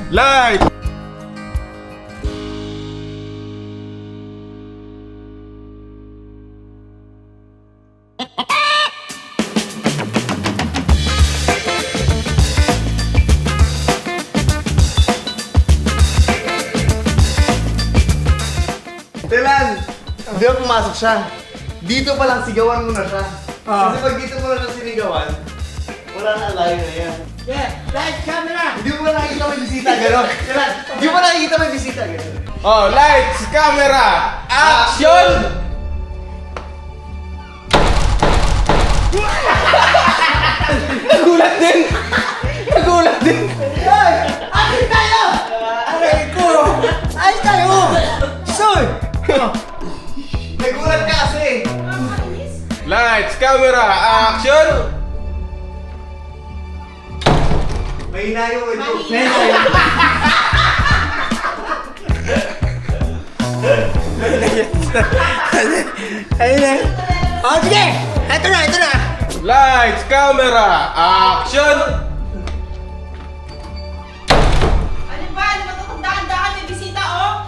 Light! Kailan? Di ba pumasok siya? Dito pa lang sigawan mo na siya. Kasi pag dito mo na siya sinigawan, wala na layo na yan. Yeah, light camera! Hindi mo na nakikita may bisita, gano'n. Kailan? Hindi mo na nakikita may bisita, gano'n. Oh, lights, camera, action! Nagulat din! Nagulat din! Hoy! Akin tayo! Aray ko! Ay tayo! Soy! Nagulat ka kasi. Lights, camera, action! May hinayo ko ito. Ayun na. Oh, sige! Ito na, ito na! Lights, camera, action! Ano ba? Ano ba ito kung dahan-dahan may bisita, oh?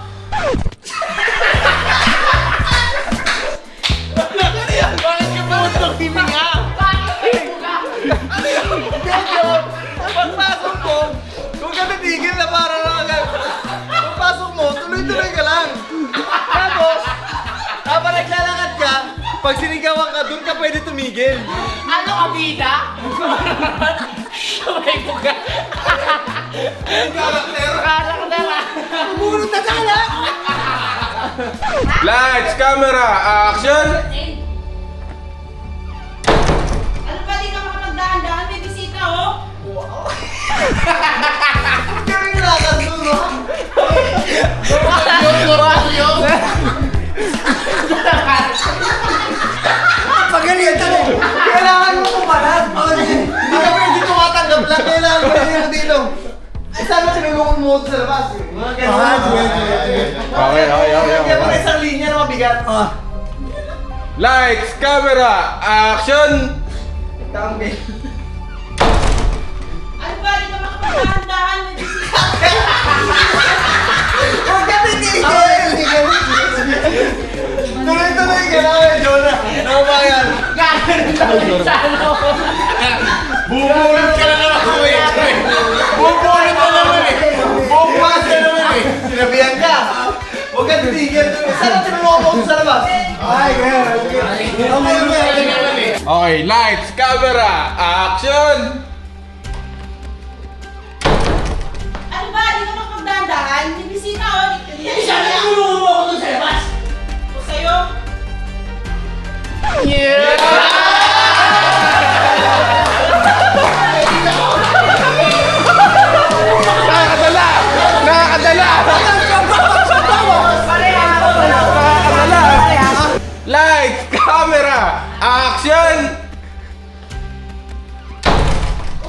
Pagpasok mo, kung ka titigil na para lang agad. Pagpasok mo, tuloy-tuloy ka lang. Tapos, habang naglalakad ka, pag sinigawan ka, doon ka pwede tumigil. Ano ka, bida? Sabay ko ka. Karakter ah. Bumunod na sana! Lights, camera, action! Ano ba? Di ka makapagdahan-dahan may bisita, oh? Kami nilakad doon, no? Pagalitan mo! Kailangan mo kumalat. Hindi ka pwede tumatanggap lang. Kailangan mo dito dito. Ay, sana sinulungan mo ito sa labas. Mga ganun. Okay. Kaya mo isang linya na mabigat. Lights, camera, action! Tanggal. Ano ba? Di ka makapagdahan-dahan may bisita? Huwag ka titigil! Tuloy-tuloy ka namin, Jonah. Nakabayan. Bubulot ka na naman ako eh. Bubulot ka naman eh. Bumpas ka naman eh. Sinabihan ka. Huwag ka titigil. Sana tinulungan mo sa labas. Ay, kaya. Okay, lights, camera, action! Ano ba? Di ka makapagdahan-dahan may bisita, oh? Sana tinulungan mo ako doon sa labas! O sa'yo? Nakakadala! Nakakadala! Lights, camera, action!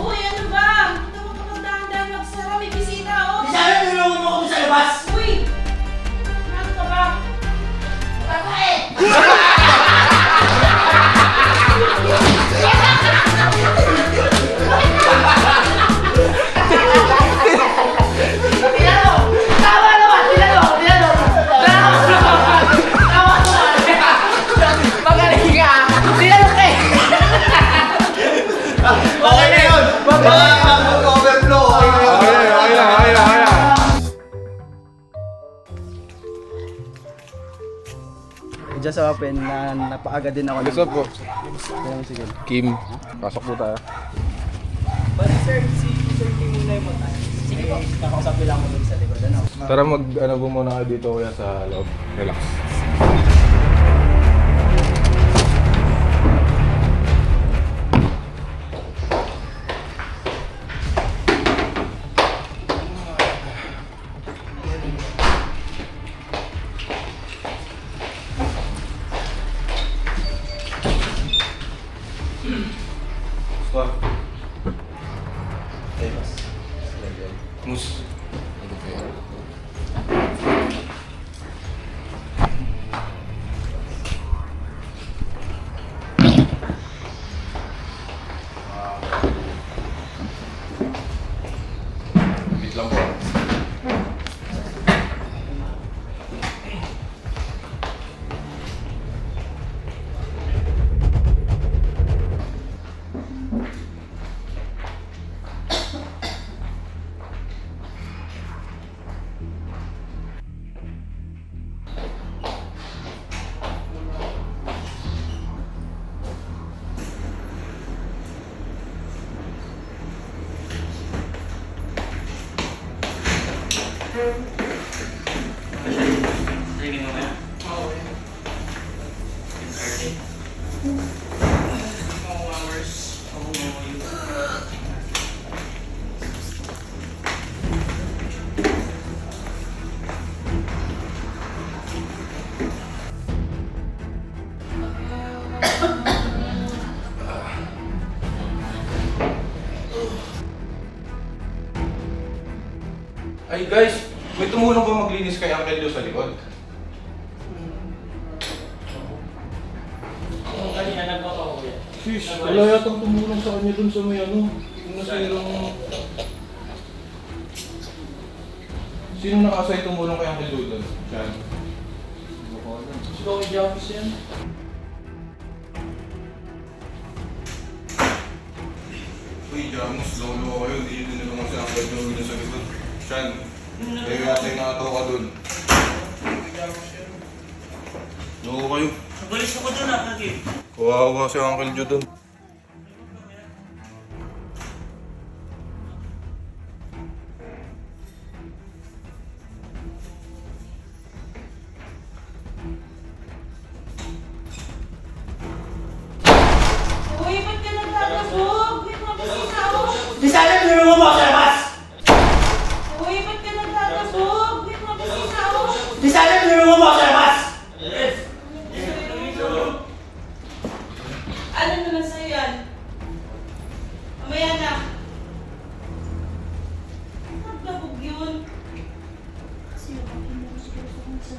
Uy, ano ba? Di ka makapagdahan-dahan magsara may bisita, oh? Sana tinulungan mo ako doon sa labas! Uy! Ano ka ba? Okay na yun. Mag-overflow. Okay na. Diyan sa open na napaaga din ako. What's up po? Ayun, sige. Kim, pasok po tayo. But sir, si Sir Kim muna yung punta. Sige po. Kakausapin lang mo dun sa likod. Ano? Tara ano po muna kayo dito kuya sa loob. Relax. Stop. Mus. Wait lang po. Sige mo kaya? Oo. 10:30. Hours. Ay guys, may tumulong ba maglinis kay Uncle Leo sa likod? Kanina nagpapauwi. Sis, wala yatang tumulong sa kanya dun sa may ano. Yung nasirang... Sino nakasay tumulong kay Uncle Leo dun? Siya. Gusto ko yung Javis yan. Uy, Jamus, lolo kayo. Hindi nyo tinulungan si Uncle Leo dun sa likod. Siyan, kayo yata yung nakatawa ka dun. Lolo kayo. Nabalis ako doon ah, Kagib. Kawawa si Uncle Leo dun. Uy, ba't ka nagtatabog? Uy, mabisita ako. Di sana tinulungan mo ako sa labas! Uy, ba't ka nagtatabog? Uy, mabisita ako. Di sana tinulungan mo ako sa labas! Ano naman sa'yo yan? Mamaya na. Nagtabog yun. Sino ba? Hindi mo siguro sa kansa.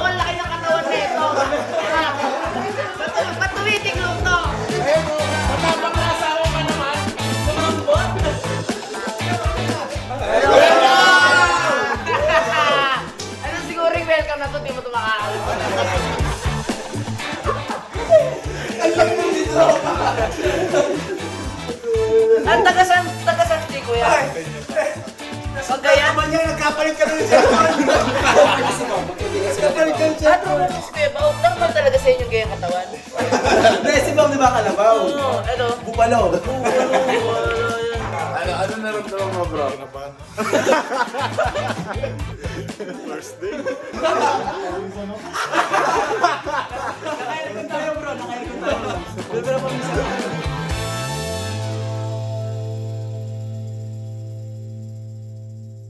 Ang laki ng katawan nito. Ba't tumitiklop to? Ano siguro yung welcome na to, di mo ito makakalimutan. Ang tagasan di ko yan. Pagkayan? Naman yan, nagkapalit ka rin siya. Nagkapalit ka rin siya. Ano ba gusto kuya? Normal talaga sa inyong gayang katawan? Hindi, si Bang di ba kalabaw? Oo, ano? Bupalo. Ano naramdaman mo, bro? First day?